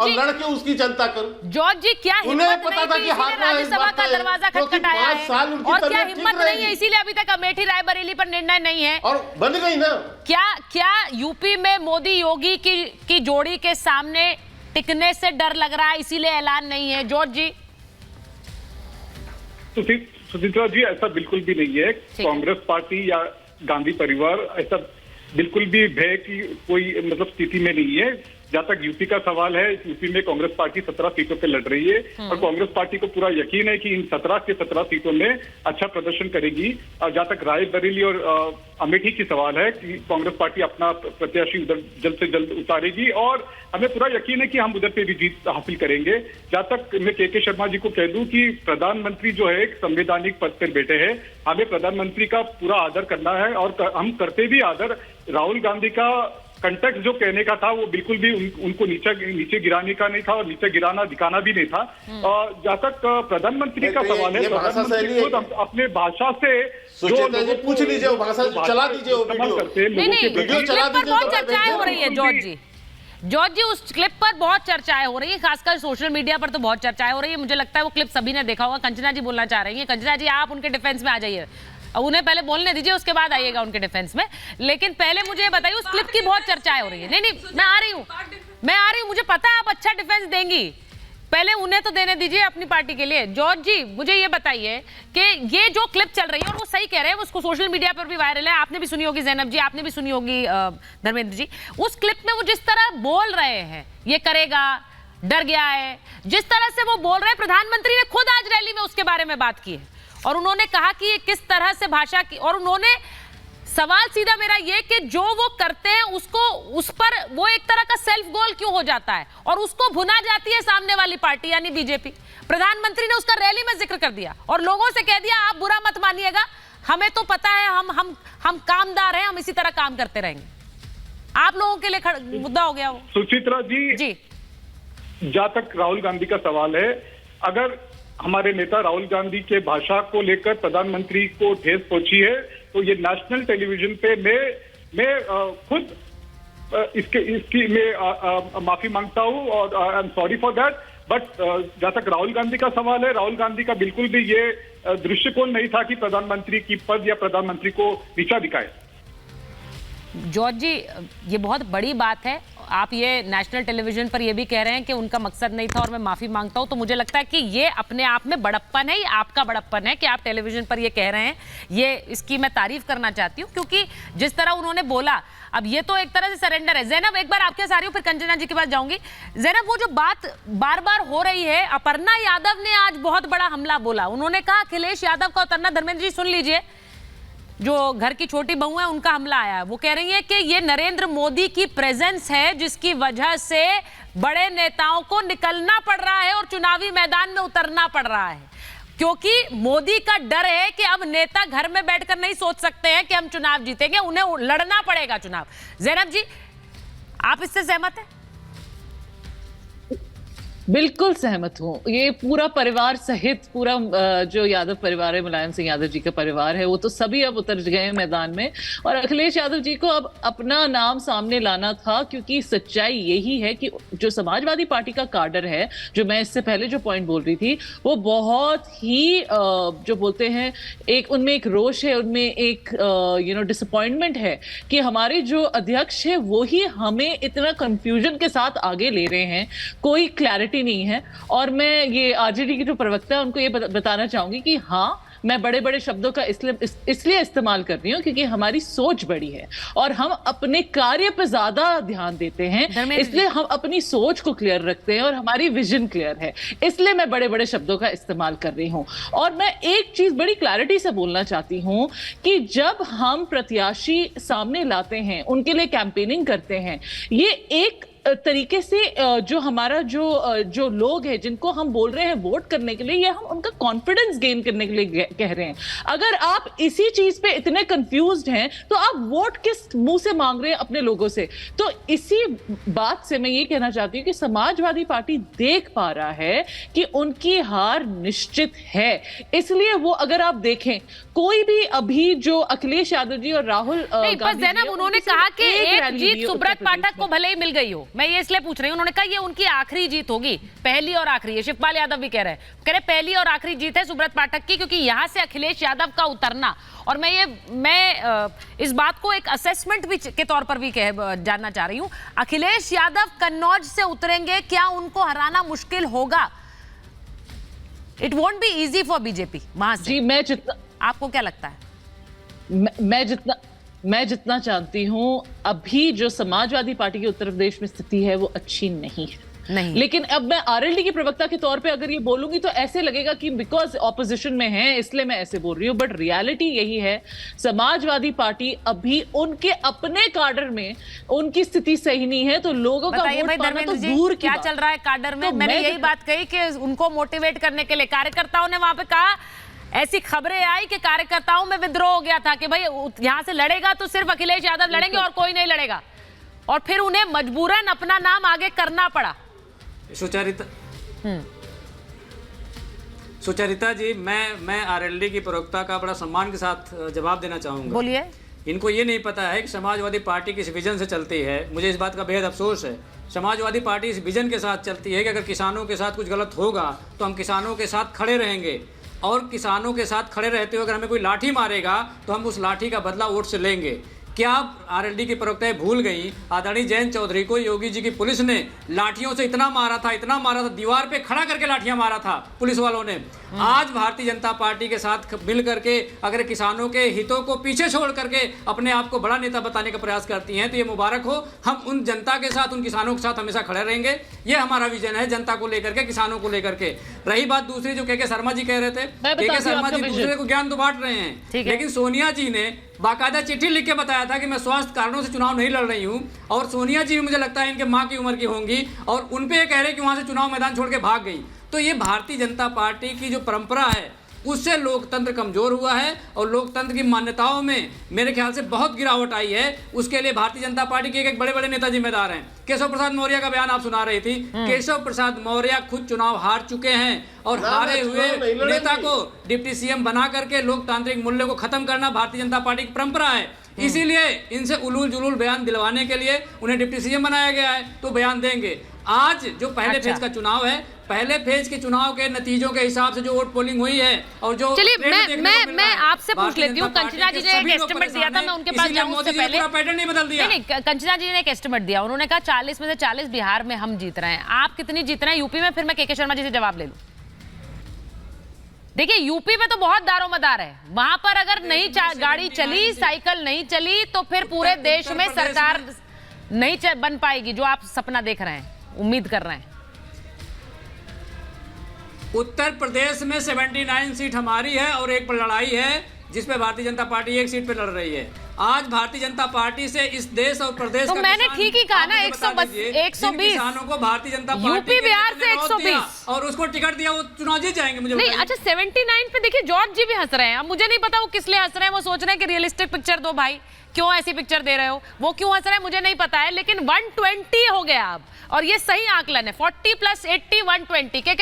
और लड़के उसकी जनता करूं। जॉर्ज जी, क्या हिम्मत नहीं थी इसीलिए राज्यसभा का दरवाजा खटखटाया है? और क्या हिम्मत नहीं है इसीलिए अभी तक अमेठी रायबरेली पर निर्णय नहीं है और बन गई ना? क्या यूपी में मोदी योगी की जोड़ी के सामने टिकने से डर लग रहा है इसीलिए ऐलान नहीं है? जॉर्ज जी। सुचित्रा जी, ऐसा बिल्कुल भी नहीं है। कांग्रेस पार्टी या गांधी परिवार ऐसा बिल्कुल भी भय की कोई मतलब स्थिति में नहीं है। जहां तक यूपी का सवाल है, यूपी में कांग्रेस पार्टी 17 सीटों पे लड़ रही है और कांग्रेस पार्टी को पूरा यकीन है कि इन 17 के 17 सीटों में अच्छा प्रदर्शन करेगी। और जहां तक रायबरेली और अमेठी की सवाल है कि कांग्रेस पार्टी अपना प्रत्याशी उधर जल्द से जल्द उतारेगी और हमें पूरा यकीन है कि हम उधर पे भी जीत हासिल करेंगे। जहां तक मैं के शर्मा जी को कह दूं कि प्रधानमंत्री जो है एक संवैधानिक पद पर बैठे हैं, हमें प्रधानमंत्री का पूरा आदर करना है और हम करते भी आदर। राहुल गांधी का कंटेक्ट जो कहने का था वो बिल्कुल भी उनको नीचे गिराने का नहीं था और नीचे गिराना दिखाना भी नहीं था। और जहां तक प्रधानमंत्री का सवाल है, प्रधानमंत्री खुद अपने भाषा से पूछ लीजिए, वो भाषा चला दीजिए, वो वीडियो चला दीजिए। बहुत चर्चाएं हो रही है जॉर्ज जी, उस क्लिप पर बहुत चर्चाएं हो रही है, खासकर सोशल मीडिया पर तो बहुत चर्चाएं हो रही है। मुझे लगता है वो क्लिप सभी ने देखा होगा। कंचना जी बोलना चाह रही है। कंचना जी, आप उनके डिफेंस में आ जाइए, उन्हें पहले बोलने दीजिए, उसके बाद आइएगा उनके डिफेंस में। लेकिन पहले मुझे बताइए, उस क्लिप की बहुत चर्चाएं हो रही है। नहीं, मैं आ रही हूँ, मुझे पता है आप अच्छा डिफेंस देंगी, पहले उन्हें तो देने दीजिए अपनी पार्टी के लिए। जॉर्ज जी, मुझे ये बताइए कि ये जो क्लिप चल रही है, और वो सही कह रहे हैं, उसको सोशल मीडिया पर भी वायरल है, आपने भी सुनी होगी ज़ैनब जी, आपने भी सुनी होगी धर्मेंद्र जी। उस क्लिप में वो जिस तरह बोल रहे हैं, ये करेगा, डर गया है, जिस तरह से वो बोल रहे हैं, प्रधानमंत्री ने खुद आज रैली में उसके बारे में बात की है और उन्होंने कहा कि ये किस तरह से भाषा की, और उन्होंने सवाल सीधा मेरा ये कि जो वो करते हैं उसको, उस पर वो एक तरह का सेल्फ गोल क्यों हो जाता है और उसको भुना जाती है सामने वाली पार्टी यानी बीजेपी। प्रधानमंत्री ने उसका रैली में जिक्र कर दिया और लोगों से कह दिया आप बुरा मत मानिएगा, हमें तो पता है, हम कामदार हैं, हम इसी तरह काम करते रहेंगे। आप लोगों के लिए मुद्दा हो गया वो। सुचित्रा जी, जहां तक राहुल गांधी का सवाल है, अगर हमारे नेता राहुल गांधी के भाषा को लेकर प्रधानमंत्री को ठेस पहुंची है तो ये नेशनल टेलीविजन पे मैं खुद इसकी मैं माफी मांगता हूं और I am sorry for that. But जहां तक राहुल गांधी का सवाल है, राहुल गांधी का बिल्कुल भी ये दृष्टिकोण नहीं था कि प्रधानमंत्री की पद या प्रधानमंत्री को नीचा दिखाए। जॉर्ज जी, ये बहुत बड़ी बात है, आप ये नेशनल टेलीविजन पर ये भी कह रहे हैं कि उनका मकसद नहीं था और मैं माफी मांगता हूं, तो मुझे लगता है कि ये अपने आप में बड़प्पन है, ये आपका बड़प्पन है कि आप टेलीविजन पर ये कह रहे हैं। ये इसकी मैं तारीफ करना चाहती हूं क्योंकि जिस तरह उन्होंने बोला, अब ये तो एक तरह से सरेंडर है। ज़ैनब, एक बार आपके सारी हूं, फिर कंचना जी के पास जाऊंगी। ज़ैनब, वो जो बात बार बार हो रही है, अपर्णा यादव ने आज बहुत बड़ा हमला बोला, उन्होंने कहा अखिलेश यादव का उतरना। धर्मेंद्र जी सुन लीजिए, जो घर की छोटी बहू है उनका हमला आया है। वो कह रही है कि ये नरेंद्र मोदी की प्रेजेंस है जिसकी वजह से बड़े नेताओं को निकलना पड़ रहा है और चुनावी मैदान में उतरना पड़ रहा है, क्योंकि मोदी का डर है कि अब नेता घर में बैठकर नहीं सोच सकते हैं कि हम चुनाव जीतेंगे, उन्हें लड़ना पड़ेगा चुनाव। ज़ैनब जी, आप इससे सहमत हैं? बिल्कुल सहमत हूँ। ये पूरा परिवार सहित पूरा जो यादव परिवार है, मुलायम सिंह यादव जी का परिवार है, वो तो सभी अब उतर गए हैं मैदान में और अखिलेश यादव जी को अब अपना नाम सामने लाना था, क्योंकि सच्चाई यही है कि जो समाजवादी पार्टी का काडर है, जो मैं इससे पहले जो पॉइंट बोल रही थी, वो बहुत ही जो बोलते हैं, एक उनमें एक रोष है, उनमें एक डिसअपॉइंटमेंट है कि हमारे जो अध्यक्ष है वो ही हमें इतना कंफ्यूजन के साथ आगे ले रहे हैं, कोई क्लैरिटी नहीं है। और मैं ये आरजेडी की जो प्रवक्ता है उनको ये बताना चाहूंगी कि हाँ, मैं बड़े बड़े शब्दों का इसलिए इस्तेमाल कर रही हूँ क्योंकि हमारी सोच बड़ी है और हम अपने कार्य पर ज्यादा ध्यान देते हैं, इसलिए हम अपनी सोच को क्लियर रखते हैं और हमारी विजन क्लियर है, इसलिए मैं बड़े बड़े शब्दों का इस्तेमाल कर रही हूँ। और मैं एक चीज बड़ी क्लैरिटी से बोलना चाहती हूँ कि जब हम प्रत्याशी सामने लाते हैं, उनके लिए कैंपेनिंग करते हैं, ये एक तरीके से जो हमारा जो लोग हैं जिनको हम बोल रहे हैं वोट करने के लिए, ये हम उनका कॉन्फिडेंस गेन करने के लिए कह रहे हैं। अगर आप इसी चीज पे इतने कंफ्यूज्ड हैं तो आप वोट किस मुंह से मांग रहे हैं अपने लोगों से? तो इसी बात से मैं ये कहना चाहती हूँ कि समाजवादी पार्टी देख पा रहा है कि उनकी हार निश्चित है, इसलिए वो, अगर आप देखें, कोई भी अभी जो अखिलेश यादव जी और राहुल गांधी, उन्होंने कहा कि एक जीत सुब्रत पाठक को भले ही मिल गई हो, मैं ये इसलिए पूछ रही हूँ, उन्होंने कहा ये उनकी आखिरी जीत होगी, पहली और आखिरी। ये शिवपाल यादव भी कह रहे हैं पहली और आखिरी जीत है सुब्रत पाठक की, क्योंकि यहां से अखिलेश यादव का उतरना, और मैं इस बात को एक असेसमेंट भी के तौर पर भी जानना चाह रही हूं, अखिलेश यादव कन्नौज से उतरेंगे, क्या उनको हराना मुश्किल होगा? It won't be easy for BJP वहां से। जी, आपको क्या लगता है? मैं जितना जानती हूं, अभी जो समाजवादी पार्टी की उत्तर प्रदेश में स्थिति है वो अच्छी नहीं है। नहीं। लेकिन अब मैं आरएलडी की प्रवक्ता के तौर पे अगर ये बोलूंगी तो ऐसे लगेगा कि बिकॉज ऑपोजिशन में है इसलिए मैं ऐसे बोल रही हूं, बट रियलिटी यही है, समाजवादी पार्टी अभी उनके अपने काडर में उनकी स्थिति सही नहीं है, तो लोगों का वोट पाना तो दूर की क्या बात। चल रहा है काडर में? तो मैंने यही बात कही कि उनको मोटिवेट करने के लिए कार्यकर्ताओं ने वहां पे कहा, ऐसी खबरें आई कि कार्यकर्ताओं में विद्रोह हो गया था कि भाई यहां से लड़ेगा तो सिर्फ अखिलेश यादव लड़ेंगे और कोई नहीं लड़ेगा, और फिर उन्हें मजबूरन अपना नाम आगे करना पड़ा। सुचरिता जी, मैं आरएलडी की प्रवक्ता का बड़ा सम्मान के साथ जवाब देना चाहूंगा। बोलिए। इनको ये नहीं पता है कि समाजवादी पार्टी किस विजन से चलती है। मुझे इस बात का बेहद अफसोस है। समाजवादी पार्टी इस विजन के साथ चलती है कि अगर किसानों के साथ कुछ गलत होगा तो हम किसानों के साथ खड़े रहेंगे, और किसानों के साथ खड़े रहते हुए अगर हमें कोई लाठी मारेगा तो हम उस लाठी का बदला वोट से लेंगे। क्या आरएलडी की प्रवक्ताएं भूल गई, आदरणीय जयंत चौधरी को योगी जी की पुलिस ने लाठियों से इतना मारा था, दीवार पे खड़ा करके लाठियां मारा था पुलिस वालों ने। आज भारतीय जनता पार्टी के साथ मिल करके अगर किसानों के हितों को पीछे छोड़ करके अपने आप को बड़ा नेता बताने का प्रयास करती हैं तो ये मुबारक हो। हम उन जनता के साथ, उन किसानों के साथ हमेशा खड़े रहेंगे। ये हमारा विजन है, जनता को लेकर के, किसानों को लेकर के। रही बात दूसरी, जो के शर्मा जी कह रहे थे, के शर्मा जी दूसरे को ज्ञान तो बांट रहे हैं, लेकिन सोनिया जी ने बाकायदा चिट्ठी लिख के बताया था कि मैं स्वास्थ्य कारणों से चुनाव नहीं लड़ रही हूं, और सोनिया जी मुझे लगता है इनके मां की उम्र की होंगी, और उनपे ये कह रहे कि वहां से चुनाव मैदान छोड़ के भाग गई। तो ये भारतीय जनता पार्टी की जो परंपरा है उससे लोकतंत्र कमजोर हुआ है, और लोकतंत्र की मान्यताओं में मेरे ख्याल से बहुत गिरावट आई है। उसके लिए भारतीय जनता पार्टी के एक बड़े बड़े नेता जिम्मेदार हैं। केशव प्रसाद मौर्य का बयान आप सुना रही थी। केशव प्रसाद मौर्य खुद चुनाव हार चुके हैं, और हारे हुए नेता को डिप्टी सीएम बना करके लोकतांत्रिक मूल्य को खत्म करना भारतीय जनता पार्टी की परंपरा है। इसीलिए इनसे उलूल जुलूल बयान दिलवाने के लिए उन्हें डिप्टी सीएम बनाया गया है, तो बयान देंगे। आज जो पहले फेज का चुनाव है, पहले फेज के चुनाव के नतीजों के हिसाब से जो वोट पोलिंग हुई है, और जो चलिए मैं आपसे पूछ लेती हूँ, कंचना जी ने एक एस्टिमेट दिया था, मैं उनके पास जाऊं उससे पहले। पैटर्न नहीं बदल दिया। नहीं, कंचना जी ने एक एस्टिमेट दिया, उन्होंने कहा 40 में से 40 बिहार में हम जीत रहे हैं। आप कितनी जीत रहे हैं यूपी में? फिर मैं के शर्मा जी से जवाब ले लूं। देखिए, यूपी में तो बहुत दारोमदार है, वहां पर अगर नहीं गाड़ी चली, साइकिल नहीं चली, तो फिर पूरे देश में सरकार नहीं बन पाएगी, जो आप सपना देख रहे हैं, उम्मीद कर रहे हैं। उत्तर प्रदेश में 79 सीट हमारी है, और एक पर लड़ाई है जिसपे भारतीय जनता पार्टी एक सीट पे लड़ रही है। आज भारतीय जनता पार्टी से इस देश और प्रदेश तो मैंने ठीक ही कहा ना, 120 किसानों को भारतीय जनता पार्टी यूपी बिहार से 120 और उसको टिकट दिया, वो चुनाव जीत जाएंगे। मुझे नहीं, अच्छा 79 पे देखिए जॉर्ज जी भी हंस रहे हैं। अब मुझे नहीं पता वो किस लिए हंस रहे हैं, वो सोच रहे हैं कि रियलिस्टिक पिक्चर दो भाई, क्यों ऐसी पिक्चर दे रहे हो, वो क्यों हंस रहे हैं मुझे नहीं पता है, लेकिन 120 हो गया अब, और ये सही आकलन है। 40 + 80 120। के